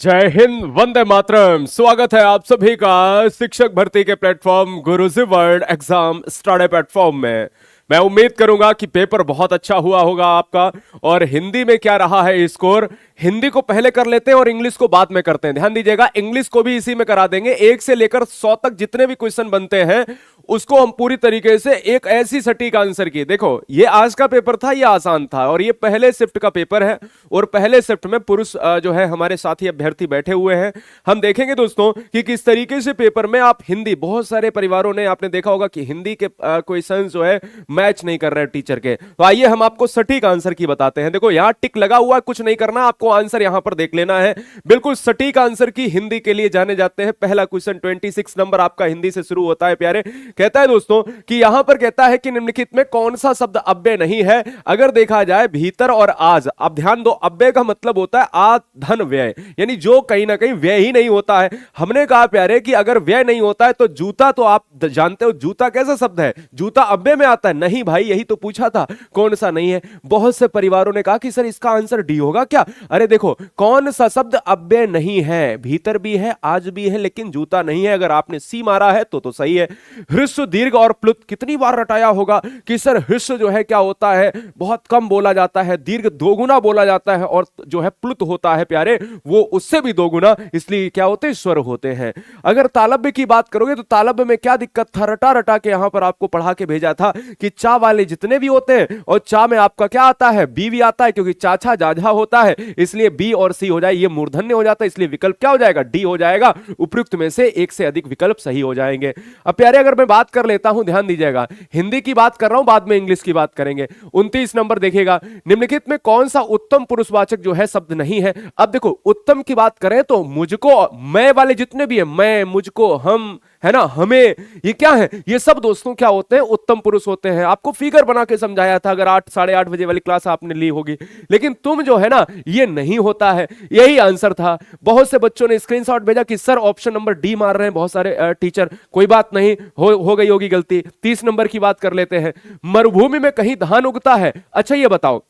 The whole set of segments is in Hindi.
जय हिंद, वंदे मातरम। स्वागत है आप सभी का शिक्षक भर्ती के प्लेटफॉर्म गुरुजी वर्ल्ड एग्जाम स्टडी प्लेटफॉर्म में। मैं उम्मीद करूंगा कि पेपर बहुत अच्छा हुआ होगा आपका। और हिंदी में क्या रहा है स्कोर, हिंदी को पहले कर लेते हैं और इंग्लिश को बाद में करते हैं। ध्यान दीजिएगा, इंग्लिश को भी इसी में करा देंगे। 1 से लेकर 100 तक जितने भी क्वेश्चन बनते हैं उसको हम पूरी तरीके से एक ऐसी सटीक आंसर की। देखो, ये आज का पेपर था, ये आसान था और ये पहले शिफ्ट का पेपर है और पहले शिफ्ट में पुरुष जो है हमारे साथी अभ्यर्थी बैठे हुए हैं। हम देखेंगे दोस्तों कि किस तरीके से पेपर में आप हिंदी, बहुत सारे परिवारों ने आपने देखा होगा कि हिंदी के क्वेश्चन जो है मैच नहीं कर रहे टीचर के। तो आइए हम आपको सटीक आंसर की बताते हैं। देखो, यहां टिक लगा हुआ है, कुछ नहीं करना, आपको आंसर यहां पर देख लेना है। बिल्कुल सटीक आंसर की हिंदी के लिए जाने जाते हैं। पहला क्वेश्चन 26 नंबर आपका हिंदी से शुरू होता है प्यारे। कहता है दोस्तों कि यहां पर कहता है कि निम्नलिखित में कौन सा शब्द अव्यय नहीं है। अगर देखा जाए भीतर और आज, अब ध्यान दो, अव्यय का मतलब होता है आ धन व्यय, यानी जो कहीं ना कहीं व्यय ही नहीं होता है। हमने कहा प्यारे कि अगर व्यय नहीं होता है तो जूता, तो आप जानते हो जूता कैसा शब्द है, जूता अव्यय में आता है? नहीं भाई, यही तो पूछा था, कौन सा नहीं है। बहुत से परिवारों ने कहा कि सर इसका आंसर डी होगा क्या। अरे देखो, कौन सा शब्द अव्यय नहीं है, भीतर भी है आज भी है लेकिन जूता नहीं है। अगर आपने सी मारा है तो सही है। ह्रस्व, दीर्घ और प्लुत कितनी बार रटाया होगा कि सर ह्रस्व जो है क्या होता है, बहुत कम बोला जाता है, दीर्घ दोगुना बोला जाता है और जो है प्लुत होता है प्यारे वो उससे भी दोगुना, इसलिए क्या होते हैं, स्वर होते हैं। अगर तालब्य की बात करोगे तो तालब्य में क्या दिक्कत था, रटा रटा के यहां पर आपको पढ़ा के भेजा था कि चा वाले जितने भी होते हैं, और चा में आपका क्या आता है, बी भी आता है, क्योंकि चाचा जाझा होता है इसलिए बी और सी हो जाए, ये मूर्धन्य हो जाता है, इसलिए विकल्प क्या हो जाएगा, डी हो जाएगा। उपयुक्त में से एक से अधिक विकल्प सही हो जाएंगे। अब प्यारे अगर मैं बात कर लेता हूं, ध्यान दीजिएगा, हिंदी की बात कर रहा हूं, बाद में इंग्लिश की बात करेंगे। 29 नंबर देखिएगा, निम्नलिखित में कौन सा उत्तम पुरुषवाचक जो है शब्द नहीं है। अब देखो, उत्तम की बात करें तो मुझको, मैं वाले जितने भी है, मैं, मुझको, हम, है ना, हमें, ये क्या है, ये सब दोस्तों क्या होते हैं, उत्तम पुरुष होते हैं। आपको फिगर बना के समझाया था अगर 8 साढ़े 8 बजे वाली क्लास आपने ली होगी। लेकिन तुम जो है ना, ये नहीं होता है, यही आंसर था। बहुत से बच्चों ने स्क्रीनशॉट भेजा कि सर ऑप्शन नंबर डी मार रहे हैं बहुत सारे टीचर। कोई बात नहीं, हो गई होगी गलती। 30 नंबर की बात कर लेते हैं, मरुभूमि में कहीं धान उगता है। अच्छा ये बताओ,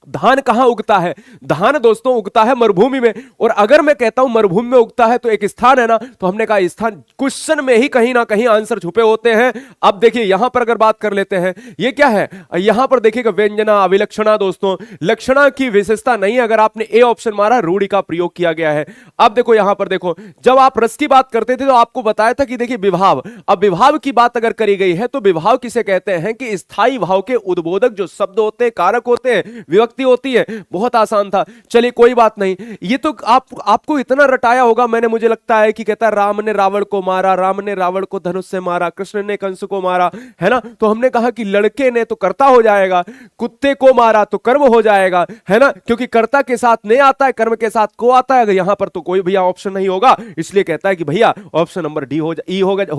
धान कहां उगता है? धान दोस्तों उगता है मरुभूमि में। और अगर मैं कहता हूं मरुभूमि में उगता है तो एक स्थान है ना, तो हमने कहा स्थान क्वेश्चन में ही कहीं ना कहीं आंसर छुपे होते हैं। अब देखिए यहां पर अगर बात कर लेते हैं, ये क्या है, यहां पर देखिएगा व्यंजना, अभिलक्षणा दोस्तों, लक्षणा की विशेषता नहीं। अगर आपने ए ऑप्शन मारा, रूढ़ि का प्रयोग किया गया है। अब देखो यहां पर देखो, जब आप रस की बात करते थे तो आपको बताया था कि देखिए विभाव, अब विभाव की बात अगर करी गई है तो विभाव किसे कहते हैं कि स्थायी भाव के उद्बोधक जो शब्द होते हैं, कारक होते हैं, होती है। बहुत आसान था, चलिए कोई बात नहीं। ये तो आपको इतना रटाया होगा, मैंने, मुझे लगता है कि कहता है राम ने रावण को मारा, राम ने रावण को धनुष से मारा, कृष्ण ने कंस को मारा, है ना। तो हमने कहा कि लड़के ने तो कर्ता हो जाएगा, कुत्ते को मारा तो कर्म हो जाएगा, है ना, क्योंकि कर्ता के साथ ने आता है, कर्म के साथ को आता है। यहां पर तो कोई भैया ऑप्शन नहीं होगा, इसलिए कहता है कि भैया ऑप्शन नंबर डी हो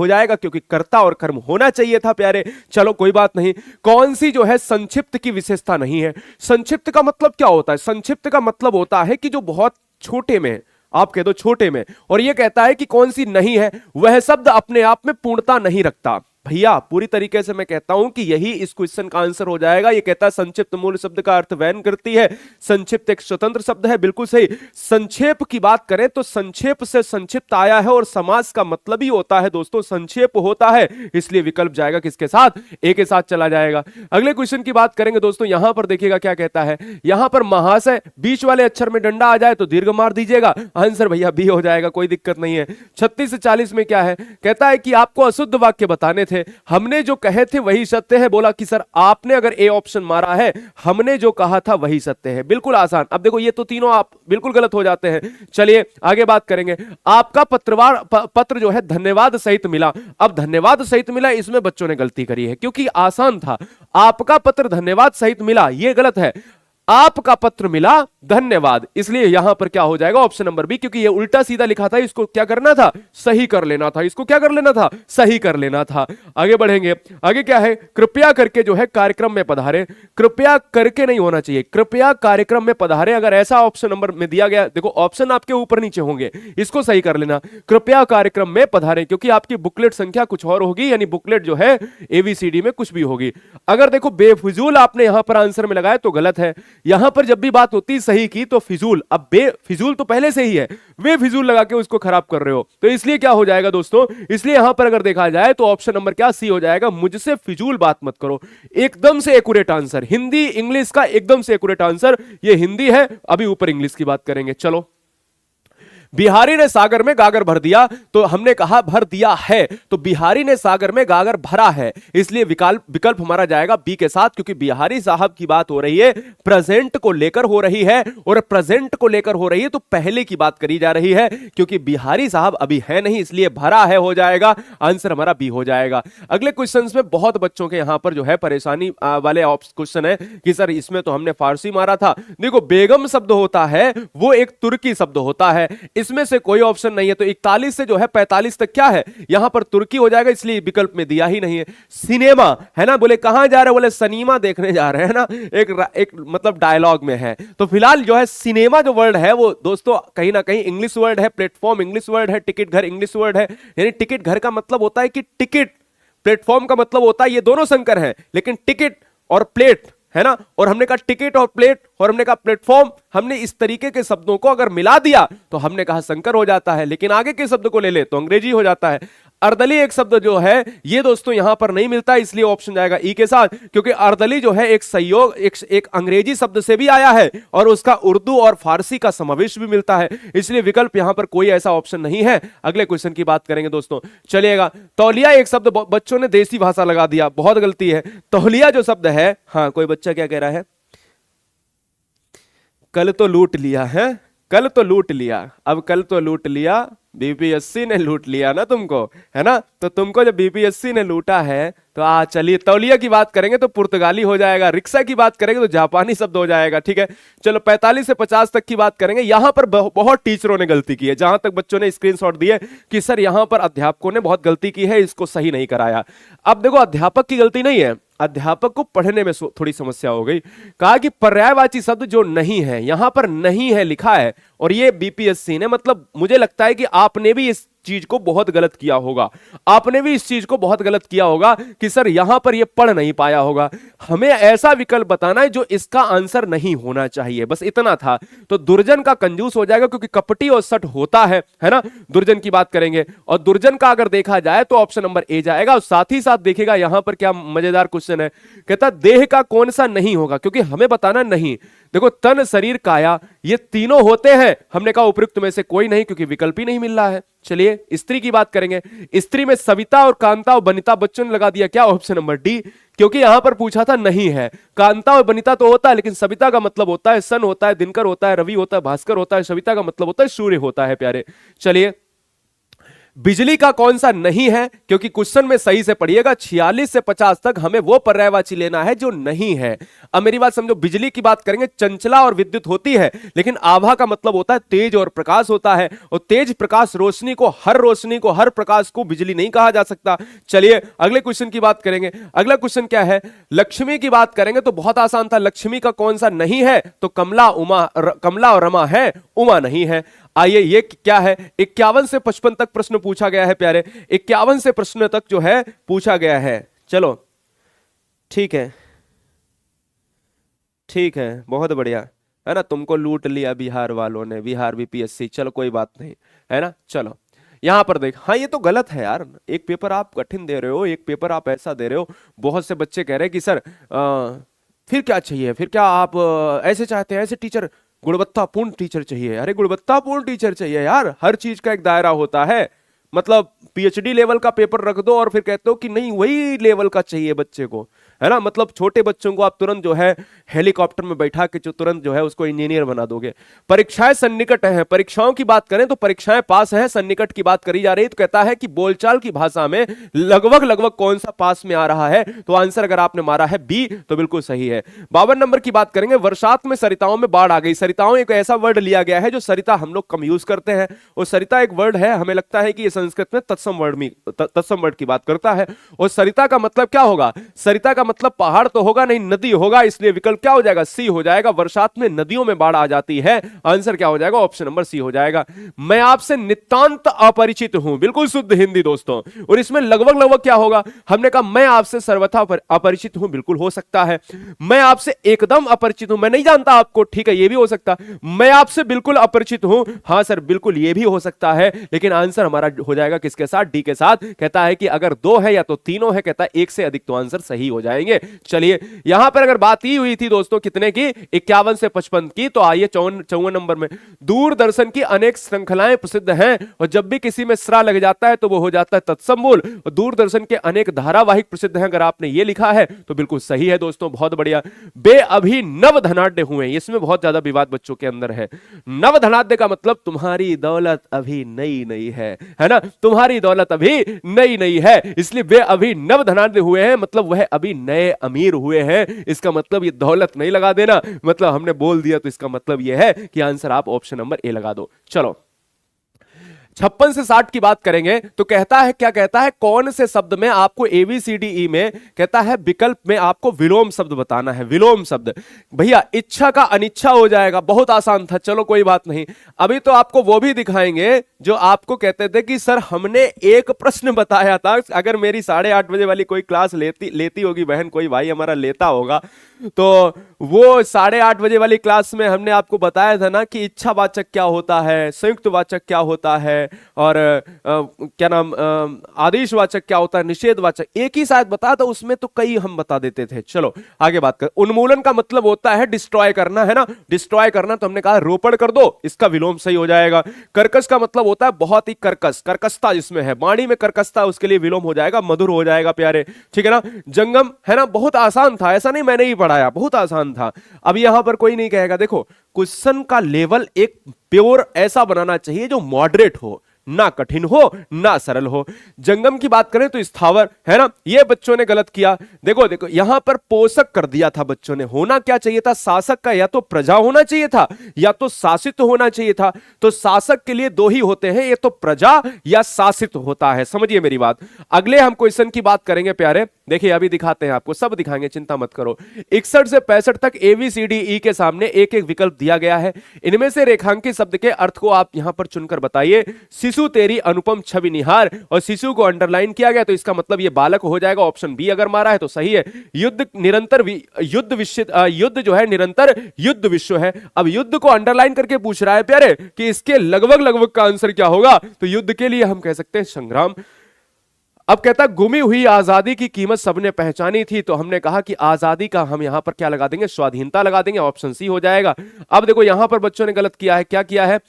जाएगा, क्योंकि कर्ता और कर्म होना चाहिए था प्यारे। चलो कोई बात नहीं। कौन सी जो है संक्षिप्त की विशेषता नहीं है? संक्षिप्त का मतलब क्या होता है? संक्षिप्त का मतलब होता है कि जो बहुत छोटे में, आप कह दो छोटे में। और यह कहता है कि कौन सी नहीं है, वह शब्द अपने आप में पूर्णता नहीं रखता। भैया पूरी तरीके से मैं कहता हूं कि यही इस क्वेश्चन का आंसर हो जाएगा। ये कहता है संक्षिप्त मूल शब्द का अर्थ वहन करती है, संक्षिप्त एक स्वतंत्र शब्द है, बिल्कुल सही। संक्षेप की बात करें तो संक्षेप से संक्षिप्त आया है और समास का मतलब ही होता है दोस्तों संक्षेप होता है, इसलिए विकल्प जाएगा किसके साथ, ए के साथ चला जाएगा। अगले क्वेश्चन की बात करेंगे दोस्तों, यहां पर देखिएगा क्या कहता है, यहां पर महाशय बीच वाले अक्षर में डंडा आ जाए तो दीर्घ मार दीजिएगा, आंसर भैया बी हो जाएगा, कोई दिक्कत नहीं है। 36 से 40 में क्या है, कहता है कि आपको अशुद्ध वाक्य बताने थे, हमने जो कहे थे वही सत्य है। बोला कि सर आपने अगर ए ऑप्शन मारा है, हमने जो कहा था वही सत्य है, बिल्कुल आसान। अब देखो ये तो तीनों आप बिल्कुल गलत हो जाते हैं। चलिए आगे बात करेंगे, आपका पत्र जो है धन्यवाद सहित मिला। अब धन्यवाद सहित मिला, इसमें बच्चों ने गलती करी है क्योंकि आसान था। आपका पत्र धन्यवाद सहित मिला, यह गलत है। आपका पत्र मिला धन्यवाद, इसलिए यहां पर क्या हो जाएगा, ऑप्शन नंबर बी, क्योंकि ये उल्टा सीधा लिखा था, इसको क्या करना था, सही कर लेना था। इसको क्या कर लेना था, सही कर लेना था। आगे बढ़ेंगे, आगे क्या है, कृपया करके जो है कार्यक्रम में पधारे। कृपया करके नहीं होना चाहिए, कृपया कार्यक्रम में पधारे। अगर ऐसा ऑप्शन नंबर में दिया गया, देखो ऑप्शन आपके ऊपर नीचे होंगे, इसको सही कर लेना, कृपया कार्यक्रम में पधारे, क्योंकि आपकी बुकलेट संख्या कुछ और होगी, यानी बुकलेट जो है एबीसीडी में कुछ भी होगी। अगर देखो बेफिजूल आपने यहां पर आंसर में लगाया तो गलत है। यहां पर जब भी बात होती है सही की तो फिजूल, अब बेफिजूल तो पहले से ही है, वे फिजूल लगा के उसको खराब कर रहे हो, तो इसलिए क्या हो जाएगा दोस्तों, इसलिए यहां पर अगर देखा जाए तो ऑप्शन नंबर क्या सी हो जाएगा, मुझसे फिजूल बात मत करो। एकदम से एक्यूरेट आंसर, हिंदी इंग्लिश का एकदम से एक्यूरेट आंसर, ये हिंदी है, अभी ऊपर इंग्लिश की बात करेंगे। चलो, बिहारी ने सागर में गागर भर दिया, तो हमने कहा भर दिया है, तो बिहारी ने सागर में गागर भरा है, इसलिए विकल्प हमारा जाएगा बी के साथ, क्योंकि बिहारी साहब की बात हो रही है, प्रेजेंट को लेकर हो रही है, और प्रेजेंट को लेकर हो रही है तो पहले की बात करी जा रही है, क्योंकि बिहारी साहब अभी है नहीं, इसलिए भरा है हो जाएगा, आंसर हमारा बी हो जाएगा। अगले क्वेश्चन में बहुत बच्चों के यहां पर जो है परेशानी वाले क्वेश्चन है कि सर इसमें तो हमने फारसी मारा था। देखो, बेगम शब्द होता है वो एक तुर्की शब्द होता है, इसमें से कोई ऑप्शन नहीं है, तो 41 से जो है 45 तक क्या है, यहां पर तुर्की हो जाएगा, इसलिए विकल्प में दिया ही नहीं है। सिनेमा है ना, बोले कहां जा रहे हो, बोले सनीमा देखने जा रहे हैं ना, एक मतलब डायलॉग में है, तो फिलहाल जो है सिनेमा जो वर्ड है वो दोस्तों कहीं ना कहीं इंग्लिश वर्ड है, प्लेटफॉर्म इंग्लिश वर्ड है, टिकट घर इंग्लिश वर्ड है, यानी टिकट घर का मतलब होता है कि टिकट, प्लेटफॉर्म का मतलब होता है, ये दोनों संकर हैं, लेकिन टिकट और प्लेट है ना, और हमने कहा टिकट और प्लेट, और हमने कहा प्लेटफॉर्म, हमने इस तरीके के शब्दों को अगर मिला दिया तो हमने कहा संकर हो जाता है, लेकिन आगे के शब्द को ले ले तो अंग्रेजी हो जाता है। अर्दली एक शब्द जो है ये दोस्तों यहां पर नहीं मिलता, इसलिए ऑप्शन जाएगा ई के साथ, क्योंकि अर्दली जो है एक संयोग, एक अंग्रेजी शब्द से भी आया है और उसका उर्दू और फारसी का समावेश भी मिलता है, इसलिए विकल्प यहां पर कोई ऐसा ऑप्शन नहीं है। अगले क्वेश्चन की बात करेंगे दोस्तों, चलिएगा। तौलिया एक शब्द, बच्चों ने देसी भाषा लगा दिया, बहुत गलती है। तौलिया जो शब्द है, हाँ कोई बच्चा क्या कह रहा है, कल तो लूट लिया है, कल तो लूट लिया, अब कल तो लूट लिया, बीपीएससी ने लूट लिया ना तुमको, है ना, तो तुमको जब बीपीएससी ने लूटा है तो चलिए तौलिया की बात करेंगे तो पुर्तगाली हो जाएगा, रिक्शा की बात करेंगे तो जापानी शब्द हो जाएगा, ठीक है। चलो 45 से 50 तक की बात करेंगे। यहां पर बहुत टीचरों ने गलती की है, जहां तक बच्चों ने स्क्रीनशॉट दिए कि सर यहां पर अध्यापकों ने बहुत गलती की है, इसको सही नहीं कराया। अब देखो, अध्यापक की गलती नहीं है, अध्यापक को पढ़ने में थोड़ी समस्या हो गई। कहा कि पर्यायवाची शब्द जो नहीं है, यहां पर नहीं है लिखा है, और ये बीपीएससी ने, मतलब मुझे लगता है कि आपने भी इस चीज को बहुत गलत किया होगा, आपने भी इस चीज को बहुत गलत किया होगा कि सर यहां पर ये पढ़ नहीं पाया होगा। हमें ऐसा विकल्प बताना है जो इसका आंसर नहीं होना चाहिए, बस इतना था। तो दुर्जन का कंजूस हो जाएगा, क्योंकि कपटी और सट होता है ना, दुर्जन की बात करेंगे, और दुर्जन का अगर देखा जाए तो ऑप्शन नंबर ए जाएगा। और साथ ही साथ देखिएगा यहां पर क्या मजेदार क्वेश्चन है, कहता देह का कौन सा नहीं होगा, क्योंकि हमें बताना नहीं। देखो, तन शरीर काया ये तीनों होते हैं, हमने कहा उपयुक्त में से कोई नहीं, क्योंकि विकल्प ही नहीं मिल रहा है। चलिए स्त्री की बात करेंगे। स्त्री में सविता और कांता और बनिता, बच्चों ने लगा दिया क्या, ऑप्शन नंबर डी, क्योंकि यहां पर पूछा था नहीं है। कांता और बनिता तो होता है, लेकिन सविता का मतलब होता है सन होता है, दिनकर होता है, रवि होता है, भास्कर होता है, सविता का मतलब होता है सूर्य होता है प्यारे। चलिए, बिजली का कौन सा नहीं है, क्योंकि क्वेश्चन में सही से पढ़िएगा 46 से 50 तक हमें वो पर्यायवाची लेना है जो नहीं है। अब मेरी बात समझो, बिजली की बात करेंगे, चंचला और विद्युत होती है, लेकिन आभा का मतलब होता है तेज और प्रकाश होता है, और तेज प्रकाश रोशनी को, हर प्रकाश को बिजली नहीं कहा जा सकता। चलिए अगले क्वेश्चन की बात करेंगे। अगला क्वेश्चन क्या है, लक्ष्मी की बात करेंगे तो बहुत आसान था, लक्ष्मी का कौन सा नहीं है, तो कमला और रमा है, उमा नहीं है। आइए ये क्या है, 51 से 55 तक प्रश्न पूछा गया है प्यारे, 51 से प्रश्न तक जो है पूछा गया है। चलो ठीक है, ठीक है, बहुत बढ़िया है ना, तुमको लूट लिया बिहार वालों ने, बिहार बीपीएससी, चलो कोई बात नहीं है ना। चलो यहां पर देख, हाँ ये तो गलत है यार, एक पेपर आप कठिन दे रहे हो, एक पेपर आप ऐसा दे रहे हो। बहुत से बच्चे कह रहे हैं कि सर फिर क्या चाहिए, फिर क्या आप ऐसे चाहते हैं, ऐसे टीचर, गुणवत्तापूर्ण टीचर चाहिए। अरे गुणवत्तापूर्ण टीचर चाहिए यार, हर चीज का एक दायरा होता है। मतलब पीएचडी लेवल का पेपर रख दो और फिर कहते हो कि नहीं वही लेवल का चाहिए बच्चे को, है ना। मतलब छोटे बच्चों को आप तुरंत जो है हेलीकॉप्टर में बैठा के जो तुरंत जो है उसको इंजीनियर बना दोगे। परीक्षाएं सन्निकट हैं, परीक्षाओं की बात करें तो परीक्षाएं पास है, सन्निकट की बात करी जा रही है तो कहता है कि बोलचाल की भाषा में लगभग कौन सा पास में आ रहा है, तो आंसर अगर आपने मारा है बी तो बिल्कुल सही है। 52 नंबर की बात करेंगे, वर्षात में सरिताओं में बाढ़ आ गई। सरिताओं एक ऐसा वर्ड लिया गया है जो सरिता हम लोग कम यूज करते हैं, और सरिता एक वर्ड है, हमें लगता है कि ये संस्कृत में तत्सम वर्ड की बात करता है। और सरिता का मतलब क्या होगा? सरिता का मतलब पहाड़ तो होगा नहीं, नदी होगा, इसलिए विकल्प क्या हो जाएगा? सी हो जाएगा। वर्षात में नदियों में बाढ़ आ जाती है, आंसर क्या हो जाएगा? ऑप्शन नंबर सी हो जाएगा। मैं आपसे नितांत अपरिचित हूं, बिल्कुल शुद्ध हिंदी दोस्तों। और इसमें लगभग लगभग क्या होगा? हमने कहा मैं आपसे सर्वथा अपरिचित हूं, बिल्कुल हो सकता है। मैं आपसे एकदम अपरिचित हूं, मैं नहीं जानता आपको, ठीक है, यह भी हो सकता। मैं आपसे बिल्कुल अपरिचित हूं, हां सर बिल्कुल यह भी हो सकता है। लेकिन आंसर हमारा हो जाएगा किसके साथ? डी के साथ। कहता है कि अगर दो है या तो तीनों है, कहता है एक से अधिक तो आंसर सही हो जाएंगे। चलिए यहां पर अगर बात ही हुई थी दोस्तों कितने की? 51 से 55 की, तो आइए 54 नंबर में। दूरदर्शन की अनेक श्रृंखलाएं प्रसिद्ध हैं और जब भी किसी में स्रा लग जाता है तो वो हो जाता है तत्समूल। और दूरदर्शन के अनेक धारावाहिक प्रसिद्ध हैं, अगर आपने ये लिखा है तो बिल्कुल सही है दोस्तों, बहुत बढ़िया। बे अभी नव धनाढ्य हुए, इसमें बहुत ज्यादा विवाद बच्चों के अंदर है। नव धनाढ्य का मतलब तुम्हारी दौलत अभी नई नई है ना, तुम्हारी दौलत अभी नई नई है, इसलिए वे अभी नव धनाढ्य हुए हैं, मतलब वह अभी नए अमीर हुए हैं। इसका मतलब ये दौलत नहीं लगा देना, मतलब हमने बोल दिया तो इसका मतलब यह है कि आंसर आप ऑप्शन नंबर ए लगा दो। चलो 56 से 60 की बात करेंगे तो कहता है, क्या कहता है? कौन से शब्द में आपको एबीसीडीई में कहता है विकल्प में आपको विलोम शब्द बताना है। विलोम शब्द भैया इच्छा का अनिच्छा हो जाएगा, बहुत आसान था। चलो कोई बात नहीं, अभी तो आपको वो भी दिखाएंगे जो आपको कहते थे कि सर हमने एक प्रश्न बताया था। अगर मेरी 8:30 बजे वाली कोई क्लास लेती होगी बहन, कोई भाई हमारा लेता होगा, तो वो 8:30 बजे वाली क्लास में हमने आपको बताया था ना कि इच्छावाचक क्या होता है, संयुक्त वाचक क्या होता है, और क्या नाम आदेशवाचक क्या होता है, निषेधवाचक, एक ही शायद बताया था, उसमें तो कई हम बता देते थे। चलो आगे बात कर। उन्मूलन का मतलब होता है डिस्ट्रॉय करना, है ना, डिस्ट्रॉय करना, तो हमने कहा रोपण कर दो, इसका विलोम सही हो जाएगा। कर्कश का मतलब होता है बहुत ही कर्कश, कर्कशता जिसमें है, वाणी में कर्कशता, उसके लिए विलोम हो जाएगा मधुर हो जाएगा प्यारे, ठीक है ना। जंगम है ना, बहुत आसान था, ऐसा नहीं मैंने ही पढ़ाया, बहुत आसान था। अब यहां पर कोई नहीं कहेगा, देखो क्वेश्चन का लेवल एक प्योर ऐसा बनाना चाहिए जो मॉडरेट हो, ना कठिन हो ना सरल हो। जंगम की बात करें तो स्थावर, है ना, ये बच्चों ने गलत किया। देखो देखो यहां पर पोषक कर दिया था बच्चों ने, होना क्या चाहिए था? शासक का या तो प्रजा होना चाहिए था या तो शासित होना चाहिए था। तो शासक के लिए दो ही होते हैं, ये तो प्रजा या शासित होता है, समझिए मेरी बात। अगले हम क्वेश्चन की बात करेंगे प्यारे, देखिए अभी दिखाते हैं आपको, सब दिखाएंगे, चिंता मत करो। 61 से 65 तक एबीसीडीई के सामने एक एक विकल्प दिया गया है। इनमें से रेखांकित शब्द के अर्थ को आप यहां पर चुनकर बताइए। शिशु तेरी अनुपम छवि निहार, और शिशु को अंडरलाइन किया गया तो इसका मतलब ये बालक हो जाएगा, ऑप्शन बी अगर मारा है तो सही है। युद्ध निरंतर युद्ध जो है निरंतर युद्ध विश्व है। अब युद्ध को अंडरलाइन करके पूछ रहा है प्यारे कि इसके लगभग लगभग का आंसर क्या होगा, तो युद्ध के लिए हम कह सकते हैं संग्राम। अब कहता गुमी हुई आजादी की कीमत सबने पहचानी थी, तो हमने कहा कि आजादी का हम यहां पर क्या लगा देंगे? स्वाधीनता लगा देंगे, ऑप्शन सी हो जाएगा। अब देखो यहां पर बच्चों ने गलत किया है, क्या किया है?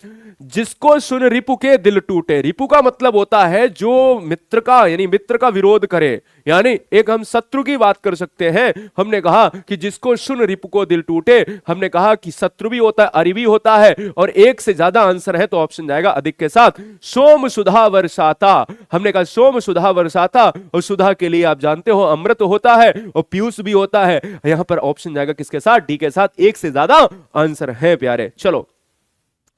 जिसको सुन रिपु के दिल टूटे, रिपु का मतलब होता है जो मित्र का यानी मित्र का विरोध करे, यानी एक हम शत्रु की बात कर सकते हैं। हमने कहा कि जिसको सुन रिपु को दिल टूटे, हमने कहा कि शत्रु भी होता है, अरि भी होता है, और एक से ज्यादा आंसर है तो ऑप्शन जाएगा अधिक के साथ। सोम सुधा वर्षाता, हमने कहा सोम सुधा वर्षाता, और सुधा के लिए आप जानते हो अमृत होता है और पीयूष भी होता है। यहां पर ऑप्शन जाएगा किसके साथ? डी के साथ, एक से ज्यादा आंसर है प्यारे। चलो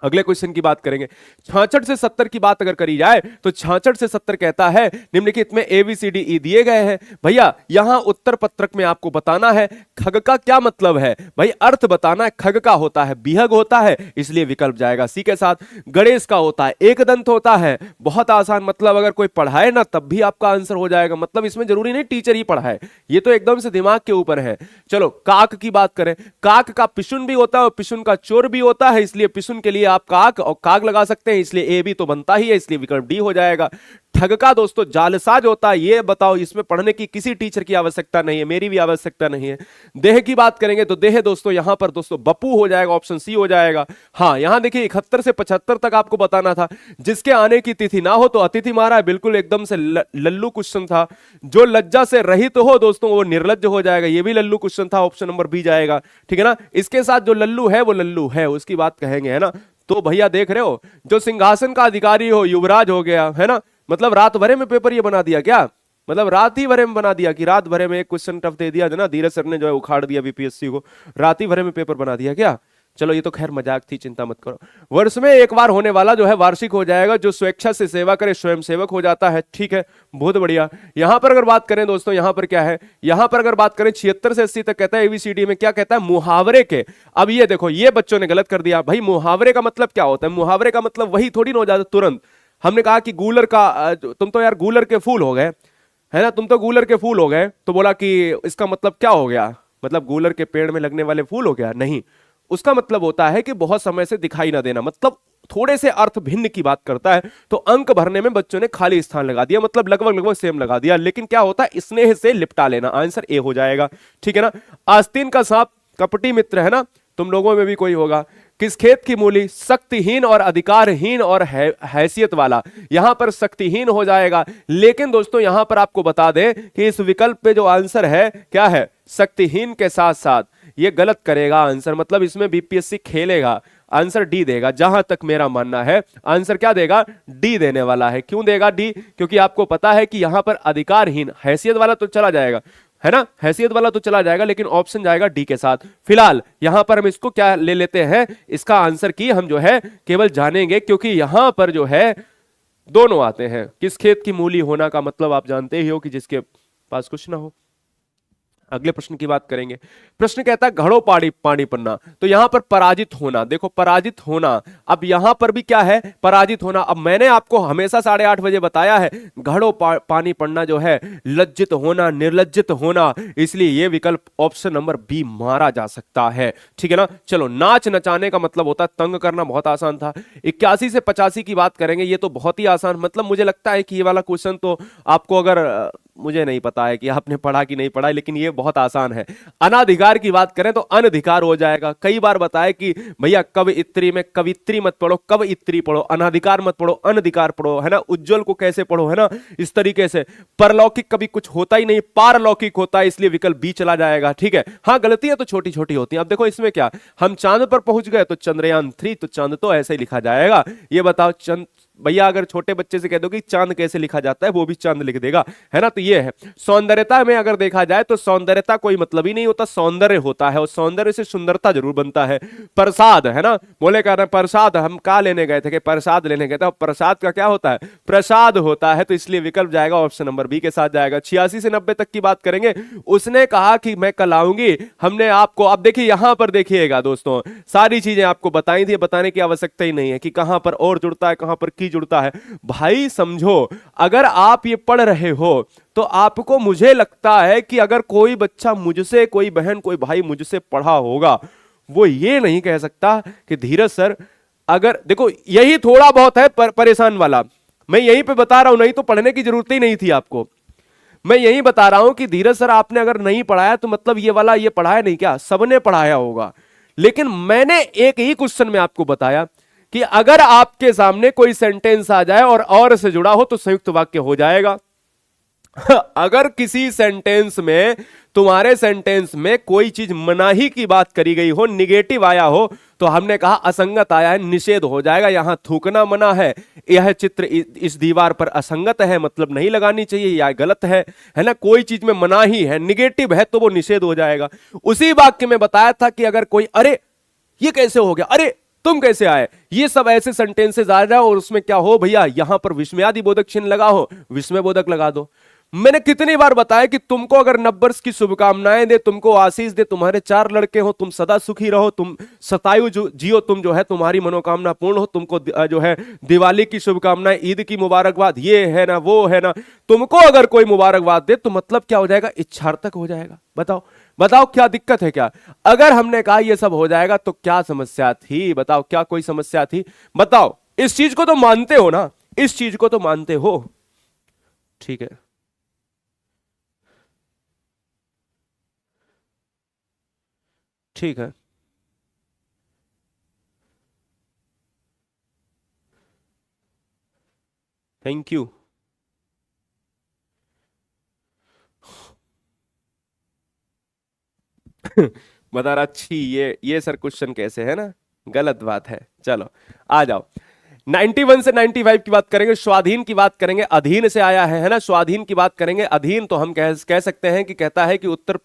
अगले क्वेश्चन की बात करेंगे। 66 से 70 की बात अगर करी जाए तो 66 से 70 कहता है निम्नलिखित में एबीसीडीई दिए गए हैं। भैया यहां उत्तर पत्रक में आपको बताना है खग का क्या मतलब है, भाई अर्थ बताना है। खग का होता है बिहग होता है, इसलिए विकल्प जाएगा सी के साथ। गणेश का होता है एक दंत होता है, बहुत आसान, मतलब अगर कोई पढ़ाए ना तब भी आपका आंसर हो जाएगा, मतलब इसमें जरूरी नहीं टीचर ही पढ़ाए, ये तो एकदम से दिमाग के ऊपर है। चलो काक की बात करें, काक का पिशुन भी होता है और पिशुन का चोर भी होता है, इसलिए पिशुन के लिए आप काक और काग लगा सकते हैं, इसलिए ए भी तो बनता ही है, इसलिए विकल्प डी हो जाएगा। ठग का दोस्तों जालसाज होता है, ये बताओ, इसमें पढ़ने की किसी टीचर की आवश्यकता नहीं है, मेरी भी आवश्यकता नहीं है। देह की बात करेंगे तो देह दोस्तों यहां पर दोस्तों बप्पू हो जाएगा, ऑप्शन सी हो जाएगा। हाँ यहां देखिए 71 से 75 तक आपको बताना था। जिसके आने की तिथि ना हो तो अतिथि मारा है, बिल्कुल एकदम से लल्लू क्वेश्चन था। जो लज्जा से रहित हो दोस्तों वो निर्लज्ज हो जाएगा, ये भी लल्लू क्वेश्चन था, ऑप्शन नंबर बी जाएगा, ठीक है ना। इसके साथ जो लल्लू है वो लल्लू है, उसकी बात कहेंगे, है ना। तो भैया देख रहे हो, जो सिंहासन का अधिकारी हो युवराज हो गया, है ना, मतलब रात भरे में पेपर ये बना दिया क्या, मतलब रात ही भरे में बना दिया कि रात भरे में एक क्वेश्चन टफ दे दिया ना, धीरज सर ने जो है उखाड़ दिया बीपीएससी को, रात ही भरे में पेपर बना दिया क्या। चलो ये तो खैर मजाक थी, चिंता मत करो। वर्ष में एक बार होने वाला जो है वार्षिक हो जाएगा, जो स्वेच्छा से सेवा करे स्वयं सेवक हो जाता है। ठीक है, बहुत बढ़िया। यहां पर अगर बात करें दोस्तों, यहां पर क्या है, यहां पर अगर बात करें 76 से 80 तक कहता है एबीसीडी में क्या कहता है, मुहावरे के। अब ये देखो, ये बच्चों ने गलत कर दिया भाई। मुहावरे का मतलब क्या होता है? मुहावरे का मतलब वही थोड़ी ना हो जाता तुरंत। हमने कहा कि गूलर का, तुम तो यार गूलर के फूल हो गए, है ना, तुम तो गूलर के फूल हो गए, तो बोला कि इसका मतलब क्या हो गया, मतलब गूलर के पेड़ में लगने वाले फूल हो गया? नहीं, उसका मतलब होता है कि बहुत समय से दिखाई ना देना, मतलब थोड़े से अर्थ भिन्न की बात करता है। तो अंक भरने में बच्चों ने खाली स्थान लगा दिया, मतलब लगभग लगभग सेम लगा दिया, लेकिन क्या होता है, स्नेह से लिपटा लेना, आंसर ए हो जाएगा। ठीक है ना। आस्तीन का सांप कपटी मित्र है ना, तुम लोगों में भी कोई होगा। किस खेत की मूली? शक्तिहीन और अधिकारहीन और हैसियत वाला, यहां पर शक्तिहीन हो जाएगा। लेकिन दोस्तों यहां पर आपको बता दें कि इस विकल्प पे जो आंसर है क्या है, शक्तिहीन के साथ साथ, ये गलत करेगा आंसर, मतलब इसमें बीपीएससी खेलेगा, आंसर डी देगा। जहां तक मेरा मानना है आंसर क्या देगा, डी देने वाला है। क्यों देगा डी? क्योंकि आपको पता है कि यहां पर अधिकारहीन, हैसियत वाला तो चला जाएगा, है ना, हैसियत वाला तो चला जाएगा, लेकिन ऑप्शन जाएगा डी के साथ। फिलहाल यहां पर हम इसको क्या ले लेते हैं, इसका आंसर की हम जो है केवल जानेंगे, क्योंकि यहां पर जो है दोनों आते हैं। किस खेत की मूली होना का मतलब आप जानते ही हो कि जिसके पास कुछ ना हो। अगले प्रश्न की बात करेंगे। प्रश्न कहता है घड़ो पानी पानी पन्ना, तो यहां पर पराजित होना, देखो पराजित होना, अब यहां पर भी क्या है, पराजित होना। अब मैंने आपको हमेशा 8:30 बजे बताया है, घड़ो पानी पड़ना जो है लज्जित होना, निर्लज्जित होना, इसलिए यह विकल्प ऑप्शन नंबर बी मारा जा सकता है। ठीक है ना। चलो, नाच नचाने का मतलब होता है तंग करना, बहुत आसान था। 81 से 85 की बात करेंगे, ये तो बहुत ही आसान, मतलब मुझे लगता है कि ये वाला क्वेश्चन तो आपको, अगर मुझे नहीं पता है कि आपने पढ़ा कि नहीं पढ़ा, लेकिन ये बहुत आसान है। अनाधिकार की बात करें तो अनधिकार हो जाएगा। कई बार बताया कि भैया कवियत्री में कवित्री मत पढ़ो, कवियत्री पढ़ो, अनाधिकार मत पढ़ो, अनधिकार पढ़ो, है ना। उज्जवल को कैसे पढ़ो, है ना, इस तरीके से। परलौकिक कभी कुछ होता ही नहीं, पारलौकिक होता है, इसलिए विकल्प बी चला जाएगा। ठीक है। हाँ, गलतियां तो छोटी छोटी होती हैं। अब देखो इसमें क्या, हम चांद पर पहुंच गए तो चंद्रयान 3, तो चांद तो ऐसे ही लिखा जाएगा। ये बताओ चंद, भैया अगर छोटे बच्चे से कह दो कि चांद कैसे लिखा जाता है, वो भी चांद लिख देगा, है ना। तो ये है। सौंदर्यता में अगर देखा जाए तो सौंदर्यता कोई मतलब ही नहीं होता, सौंदर्य होता है, और सौंदर्य से सुंदरता जरूर बनता है। प्रसाद, है ना, बोले कह रहे प्रसाद, हम कहा लेने गए थे कि प्रसाद लेने गए थे, प्रसाद का क्या होता है, प्रसाद होता है, तो इसलिए विकल्प जाएगा ऑप्शन नंबर बी के साथ जाएगा। 86 से 90 तक की बात करेंगे। उसने कहा कि मैं कल आऊंगी, हमने आपको, अब देखिए यहां पर देखिएगा दोस्तों, सारी चीजें आपको बताई थी, बताने की आवश्यकता ही नहीं है कि कहां पर और जुड़ता है, कहां पर की जुड़ता है। भाई समझो, अगर आप ये पढ़ रहे हो तो आपको, मुझे लगता है कि अगर कोई बच्चा मुझसे, कोई बहन, कोई भाई मुझसे पढ़ा होगा, वो ये नहीं कह सकता कि धीरज सर, अगर देखो यही थोड़ा बहुत है परेशान वाला, मैं यहीं पे बता रहा हूं, नहीं तो पढ़ने की जरूरत ही नहीं थी आपको। मैं यही बता रहा हूं कि धीरज सर आपने अगर नहीं पढ़ाया तो मतलब ये वाला ये पढ़ाया नहीं क्या, सबने पढ़ाया होगा। लेकिन मैंने एक ही क्वेश्चन में आपको बताया कि अगर आपके सामने कोई सेंटेंस आ जाए और से जुड़ा हो तो संयुक्त वाक्य हो जाएगा। अगर किसी सेंटेंस में, तुम्हारे सेंटेंस में कोई चीज मनाही की बात करी गई हो, निगेटिव आया हो, तो हमने कहा असंगत आया है, निषेध हो जाएगा। यहां थूकना मना है, यह चित्र इस दीवार पर असंगत है, मतलब नहीं लगानी चाहिए, या गलत है ना। कोई चीज में मनाही है, निगेटिव है, तो वो निषेध हो जाएगा। उसी वाक्य में बताया था कि अगर कोई, अरे ये कैसे हो गया, अरे तुम कैसे आए, ये सब ऐसे सेंटेंसेस आ जाए और उसमें क्या हो भैया, यहां पर विस्मयादि बोधक चिन्ह लगा हो, विस्मय बोधक लगा दो। मैंने कितनी बार बताया कि तुमको अगर नववर्ष की शुभकामनाएं दे, तुमको आशीष दे, तुम्हारे 4 लड़के हो, तुम सदा सुखी रहो, तुम शतायु जियो, तुम जो है तुम्हारी मनोकामना पूर्ण हो, तुमको जो है दिवाली की शुभकामनाएं, ईद की मुबारकबाद, ये है ना, वो है ना, तुमको अगर कोई मुबारकबाद दे तो मतलब क्या हो जाएगा, इच्छार्थक हो जाएगा। बताओ बताओ क्या दिक्कत है क्या? अगर हमने कहा ये सब हो जाएगा तो क्या समस्या थी, बताओ, क्या कोई समस्या थी? बताओ, इस चीज को तो मानते हो ना, इस चीज को तो मानते हो। ठीक है, ठीक है। Thank you. बता रहा, अच्छी, ये सर क्वेश्चन कैसे, है ना, गलत बात है। चलो आ जाओ। 91 से 95 की बात करेंगे, स्वाधीन की बात करेंगे, अधीन से आया है ना, स्वाधीन की बात करेंगे। अधीन तो हम कह सकते हैं कि कहता है कि उत्तर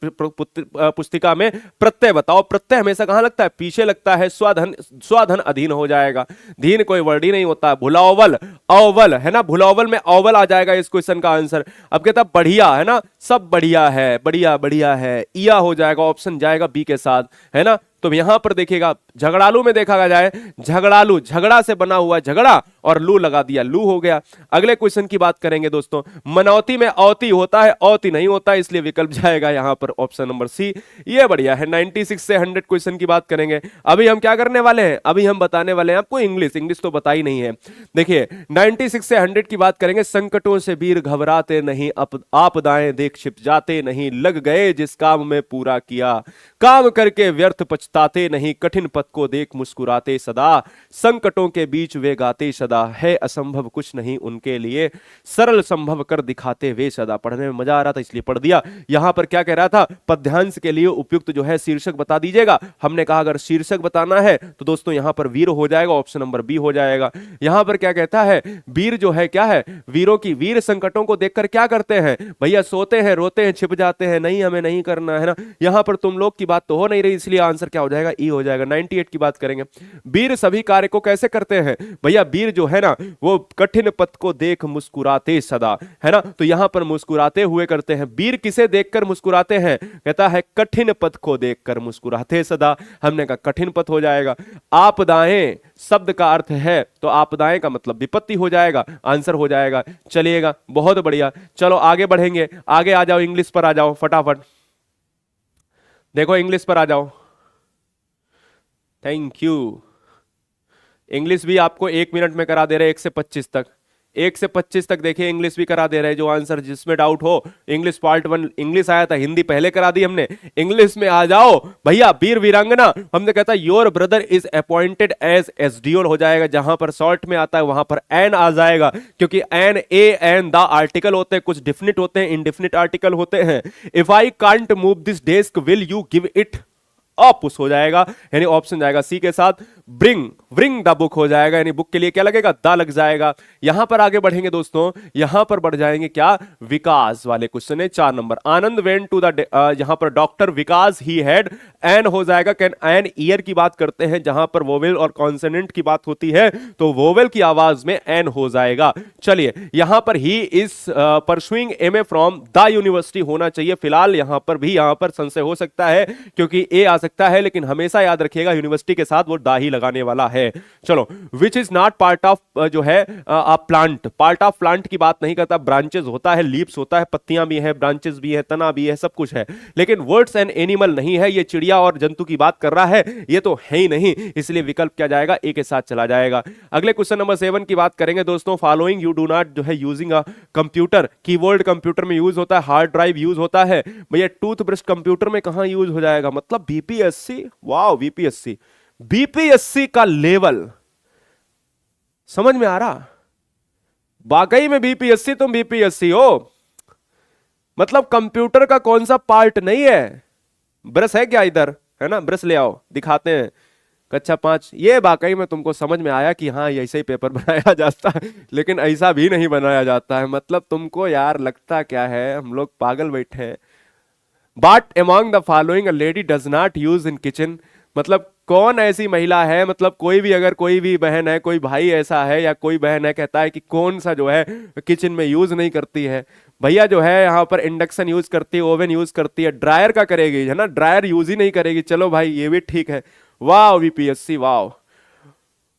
पुस्तिका में प्रत्यय बताओ। प्रत्यय हमेशा कहां लगता है? पीछे लगता है। स्वाधन, स्वाधन अधीन हो जाएगा। धीन कोई वर्ड ही नहीं होता। भुलाओवल, अव्वल है ना, भुलाओवल में अव्वल आ जाएगा इस क्वेश्चन का आंसर। अब कहता है बढ़िया है ना, सब बढ़िया है, बढ़िया बढ़िया है, इया हो जाएगा, ऑप्शन जाएगा बी के साथ, है ना। तो यहां पर देखिएगा, झगड़ालू में देखा जाए, झगड़ालू, झगड़ा से बना हुआ झगड़ा और लू लगा दिया, लू हो गया। अगले क्वेश्चन की बात करेंगे दोस्तों, मनौती में औती होता है, औती नहीं होता, इसलिए विकल्प जाएगा यहां पर ऑप्शन नंबर सी। ये बढ़िया है। 96 से 100 क्वेश्चन की बात करेंगे। अभी हम क्या करने वाले हैं? अभी हम बताने वाले हैं आपको इंग्लिश। इंग्लिश तो बता ही नहीं है। देखिए 96 से 100 की बात करेंगे। संकटों से वीर घबराते नहीं, आपदाएं देख छिप जाते नहीं, लग गए जिस काम में पूरा किया, काम करके व्यर्थ पछताते नहीं, कठिन पथ को देख मुस्कुराते सदा, संकटों के बीच वे गाते सदा, है असंभव कुछ नहीं उनके लिए, सरल संभव कर दिखाते वे सदा। पढ़ने में मजा आ रहा था इसलिए पढ़ दिया। यहां पर क्या कह रहा था? पद्यांश के लिए उपयुक्त जो है शीर्षक बता दीजिएगा। हमने कहा अगर शीर्षक बताना है तो दोस्तों यहां पर वीर हो जाएगा, ऑप्शन नंबर बी हो जाएगा। यहां पर क्या कहता है? वीर जो है क्या है? वीरों की, वीर संकटों को देखकर क्या करते हैं भैया? सोते हैं, रोते हैं, छिप जाते हैं, नहीं हमें नहीं करना है ना। यहां पर तुम लोग की बात तो हो नहीं रही, इसलिए आंसर क्या हो जाएगा? ई हो जाएगा। 98 की बात करेंगे। वीर सभी कार्य को कैसे करते हैं भैया? वीर जो है ना वो कठिन पथ को देख मुस्कुराते सदा, है ना। तो यहां पर मुस्कुराते हुए करते हैं। वीर किसे देखकर मुस्कुराते हैं? कहता है कठिन पथ को देखकर मुस्कुराते सदा। हमने कहा कठिन पथ हो जाएगा। आपदाएं शब्द का अर्थ है, तो आपदाएं का मतलब विपत्ति हो जाएगा, आंसर हो जाएगा। चलिएगा, बहुत बढ़िया। चलो आगे बढ़ेंगे। आगे आ जाओ, इंग्लिश पर आ जाओ फटाफट। देखो इंग्लिश पर आ जाओ। Thank you. इंग्लिश भी आपको 1 मिनट में करा दे रहे हैं, 1 से 25 तक। 1 से 25 तक देखिए इंग्लिश भी करा दे रहे हैं। जो आंसर जिसमें डाउट हो, इंग्लिश पार्ट 1 इंग्लिश आया था, हिंदी पहले करा दी हमने, इंग्लिश में आ जाओ भैया। वीर वीरांगना, हमने कहता your brother is appointed as SDO हो जाएगा। जहां पर शॉर्ट में आता है वहां पर एन आ जाएगा, क्योंकि an, a an the article होते हैं, कुछ डिफिनिट होते हैं, इनडिफिनिट आर्टिकल होते हैं। If I can't move this desk will you give it up हो जाएगा, यानी ऑप्शन जाएगा सी के साथ। ब्रिंग, ब्रिंग द बुक हो जाएगा, यानी बुक के लिए क्या लगेगा? द लग जाएगा। यहां पर आगे बढ़ेंगे दोस्तों, यहां पर बढ़ जाएंगे क्या? विकास वाले क्वेश्चन है 4 नंबर। आनंद वेंट टू द, यहां पर doctor Vikas he had, an हो जाएगा। कैन एन ईयर की बात करते हैं, जहां पर वोवेल और कॉन्सोनेंट की बात होती है तो वोवेल की आवाज में एन हो जाएगा। चलिए यहां पर he is pursuing MA from the university होना चाहिए। फिलहाल यहां पर भी, यहां पर संशय हो सकता है क्योंकि ए आ सकता है, लेकिन हमेशा याद रखिएगा यूनिवर्सिटी के साथ वो दा ही लगाने वाला है। चलो, which is not part of जो है प्लांट, पार्ट ऑफ प्लांट की बात नहीं करता। ब्रांचेस होता है, लीव्स होता है, पत्तियां भी है, ब्रांचेस भी है, तना भी है, सब कुछ है, लेकिन वर्ड्स एंड एनिमल नहीं है। ये चिड़िया और जंतु की बात कर रहा है, ये तो है ही नहीं, इसलिए विकल्प क्या जाएगा? ए के साथ चला जाएगा। अगले क्वेश्चन नंबर 7 की बात करेंगे दोस्तों। फॉलोइंग यू डू नॉट जो है using a computer, keyword computer में यूज होता है, हार्ड ड्राइव यूज होता है भैया। टूथब्रश कंप्यूटर में कहां यूज हो जाएगा? मतलब बीपीएससी, वाओ बीपीएससी, बीपीएससी का लेवल समझ में आ रहा? वाकई में बीपीएससी, तुम बीपीएससी हो, मतलब कंप्यूटर का कौन सा पार्ट नहीं है? ब्रश है क्या इधर? है ना, ब्रश ले आओ, दिखाते हैं। कक्षा 5, ये वाकई में तुमको समझ में आया कि हाँ ऐसे ही पेपर बनाया जाता है, लेकिन ऐसा भी नहीं बनाया जाता है। मतलब तुमको यार लगता क्या है, हम लोग पागल बैठे हैं। But among the following a lady does not use in kitchen, मतलब कौन ऐसी महिला है, मतलब कोई भी, अगर कोई भी बहन है, कोई भाई ऐसा है या कोई बहन है, कहता है कि कौन सा जो है किचन में यूज नहीं करती है भैया? जो है यहाँ पर इंडक्शन यूज करती है, ओवन यूज करती है, ड्रायर का करेगी, है ना, ड्रायर यूज ही नहीं करेगी। चलो भाई ये भी ठीक है। वाह बीपीएससी, वाह।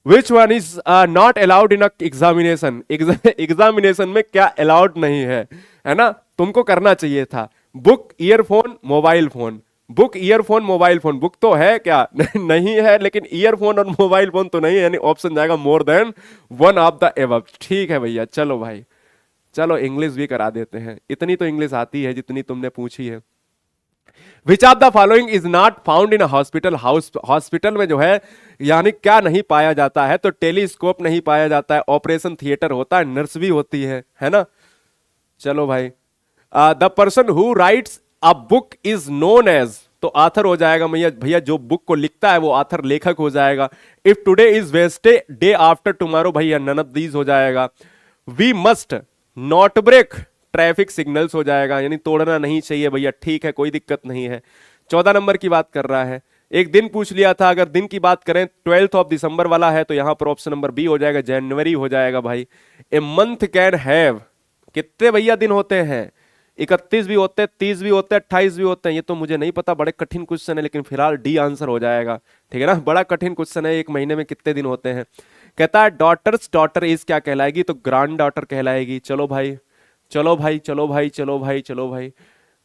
Which one is not allowed in examination, examination में क्या अलाउड नहीं है, है ना? तुमको करना चाहिए था। Book, earphone, mobile phone. Book, earphone, mobile phone. Book तो है क्या? नहीं है, लेकिन ईयरफोन और मोबाइल फोन तो नहीं है, यानी ऑप्शन जाएगा more than one of the above. ठीक है भैया, चलो भाई, चलो इंग्लिश भी करा देते हैं। इतनी तो इंग्लिश आती है जितनी तुमने पूछी है। Which of the following is not found in a hospital house, hospital में जो है यानी क्या नहीं पाया जाता है? तो टेलीस्कोप नहीं पाया जाता है, ऑपरेशन थिएटर होता है, नर्स भी होती है ना। चलो भाई, the person who writes a book is known as, तो आथर हो जाएगा भैया। भैया जो बुक को लिखता है वो आथर, लेखक हो जाएगा। If today is wasted, day after tomorrow भैया नन ऑफ दीज हो जाएगा। We must not break traffic signals हो जाएगा, यानी तोड़ना नहीं चाहिए भैया। ठीक है, कोई दिक्कत नहीं है। 14 नंबर की बात कर रहा है। एक दिन पूछ लिया था, अगर दिन की बात करें 12th ऑफ दिसंबर वाला है तो यहां पर ऑप्शन नंबर बी हो जाएगा, जनवरी हो जाएगा भाई। ए मंथ कैन हैव, कितने भैया दिन होते हैं? 31 भी होते हैं, 30 भी होते हैं, 28 भी होते हैं। ये तो मुझे नहीं पता, बड़े कठिन क्वेश्चन है, लेकिन फिलहाल डी आंसर हो जाएगा। ठीक है ना, बड़ा कठिन क्वेश्चन है, एक महीने में कितने दिन होते हैं। कहता है डॉटर्स डॉटर इज क्या कहलाएगी? तो ग्रैंड डॉटर कहलाएगी। चलो भाई, चलो भाई, चलो भाई, चलो भाई, चलो भाई।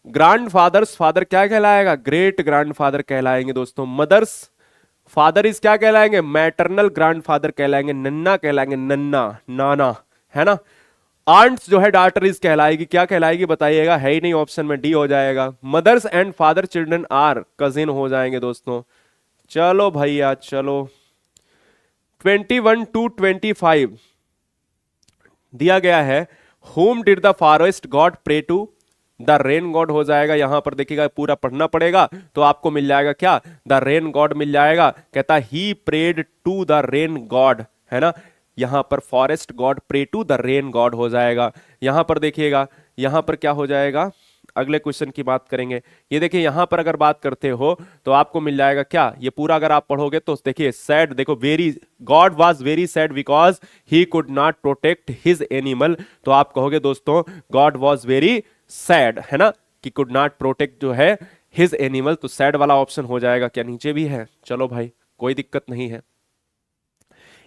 ग्रैंड फादर्स फादर क्या कहलाएगा? ग्रेट ग्रैंड फादर कहलाएंगे दोस्तों। मदर्स फादर इज क्या कहलाएंगे? मैटरनल ग्रैंड फादर कहलाएंगे। नन्ना कहलाएंगे, नन्ना, नाना, है ना। आंट्स जो है डॉटर इज कहलाएगी, क्या कहलाएगी बताइएगा? है ही नहीं ऑप्शन में, डी हो जाएगा। Mothers and father children are cousin हो जाएंगे दोस्तों। चलो भैया चलो। 21 to 25 दिया गया है। whom did the forest god pray to? The rain god हो जाएगा। यहां पर देखिएगा, पूरा पढ़ना पड़ेगा तो आपको मिल जाएगा क्या? द रेन गॉड मिल जाएगा। कहता he prayed to the rain god, है ना। यहां पर forest god pray to the rain god हो जाएगा। यहां पर देखिएगा, यहां पर क्या हो जाएगा? अगले क्वेश्चन की बात करेंगे। ये देखिए, यहां पर अगर बात करते हो तो आपको मिल जाएगा क्या? ये पूरा अगर आप पढ़ोगे तो देखिए, सैड, देखो, very, God was very sad because he could not protect his animal. तो आप कहोगे दोस्तों, गॉड वाज वेरी सैड, है ना, कि कुड नॉट प्रोटेक्ट जो है हिज एनिमल। तो सैड वाला ऑप्शन हो जाएगा। क्या नीचे भी है? चलो भाई, कोई दिक्कत नहीं है।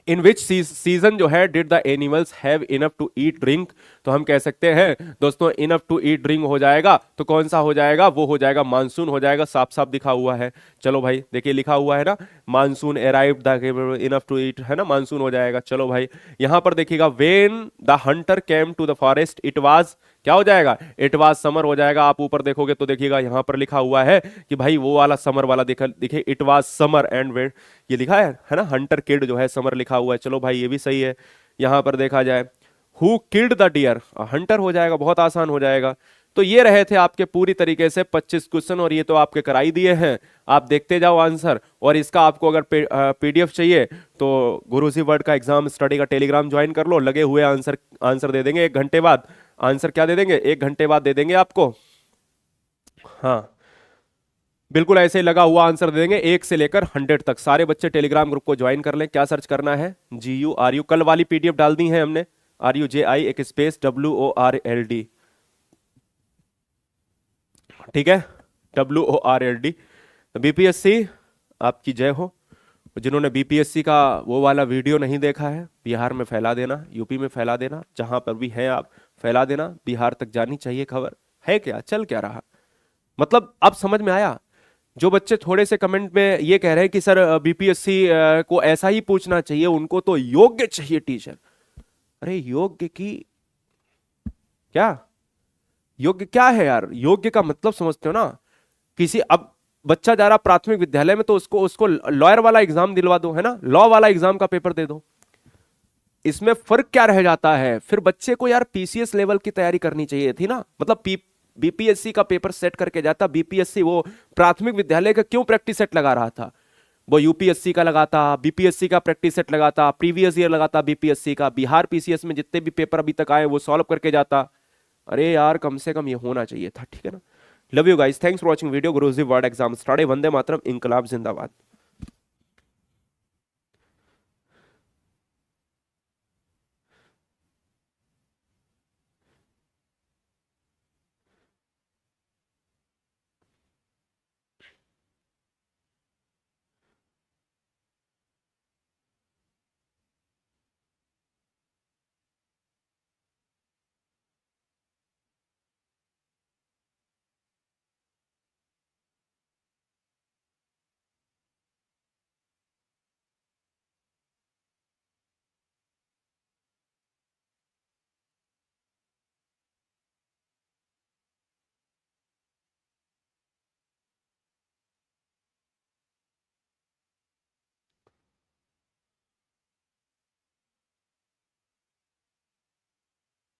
इन विच सीजन जो है did the animals have enough to eat drink? तो हम कह सकते हैं दोस्तों, इनफ टू ईट ड्रिंक हो जाएगा। तो कौन सा हो जाएगा? वो हो जाएगा मानसून हो जाएगा। साफ साफ दिखा हुआ है। चलो भाई, देखिए लिखा हुआ है ना, monsoon arrived the enough to eat, है ना, मानसून हो जाएगा। चलो भाई, यहां पर देखिएगा, when the hunter came to the forest it was, क्या हो जाएगा? इट वाज समर हो जाएगा। आप ऊपर देखोगे तो देखिएगा, यहां पर लिखा हुआ है कि भाई वो वाला समर वाला देखिए, it was summer and when, ये लिखा है ना, हंटर किल्ड जो है समर लिखा हुआ है। चलो भाई, ये भी सही है। यहां पर देखा जाए, who killed the deer? Hunter हो जाएगा, बहुत आसान हो जाएगा। तो ये रहे थे आपके पूरी तरीके से 25 क्वेश्चन, और ये तो आपके कराई दिए हैं। आप देखते जाओ आंसर, और इसका आपको अगर पीडीएफ चाहिए तो गुरुजी वर्ड का एग्जाम स्टडी का टेलीग्राम ज्वाइन कर लो। लगे हुए आंसर दे देंगे 1 घंटे बाद। आंसर क्या दे देंगे? 1 घंटे बाद दे देंगे आपको। हाँ, बिल्कुल ऐसे लगा हुआ आंसर दे देंगे, 1 से लेकर 100 तक। सारे बच्चे टेलीग्राम ग्रुप को ज्वाइन कर लें। क्या सर्च करना है? GURU। कल वाली पीडीएफ डाल दी है हमने, RUJI एक स्पेस WORLD, ठीक है, WORLD। तो बीपीएससी आपकी जय हो। जिन्होंने बीपीएससी का वो वाला वीडियो नहीं देखा है, बिहार में फैला देना, यूपी में फैला देना, जहां पर भी है आप फैला देना। बिहार तक जानी चाहिए खबर। है क्या, चल क्या रहा, मतलब अब समझ में आया। जो बच्चे थोड़े से कमेंट में ये कह रहे हैं कि सर बीपीएससी को ऐसा ही पूछना चाहिए, उनको तो योग्य चाहिए टीचर। अरे योग्य की क्या, योग्य क्या है यार? योग्य का मतलब समझते हो ना? किसी, अब बच्चा जा रहा प्राथमिक विद्यालय में तो उसको उसको लॉयर वाला एग्जाम दिलवा दो, है ना, लॉ वाला एग्जाम का पेपर दे दो। इसमें फर्क क्या रह जाता है? फिर बच्चे को यार पीसीएस लेवल की तैयारी करनी चाहिए थी ना। मतलब बीपीएससी का पेपर सेट करके जाता। बीपीएससी वो प्राथमिक विद्यालय का क्यों प्रैक्टिस सेट लगा रहा था? वो यूपीएससी का लगाता, बीपीएससी का प्रैक्टिस सेट लगाता, प्रीवियस ईयर लगाता बीपीएससी का, बिहार पीसीएस में जितने भी पेपर अभी तक आए वो सॉल्व करके जाता। अरे यार, कम से कम ये होना चाहिए था। ठीक है ना। Love you guys, thanks for watching video. Guruji word exam start. वंदे मातरम, इनकलाब जिंदाबाद।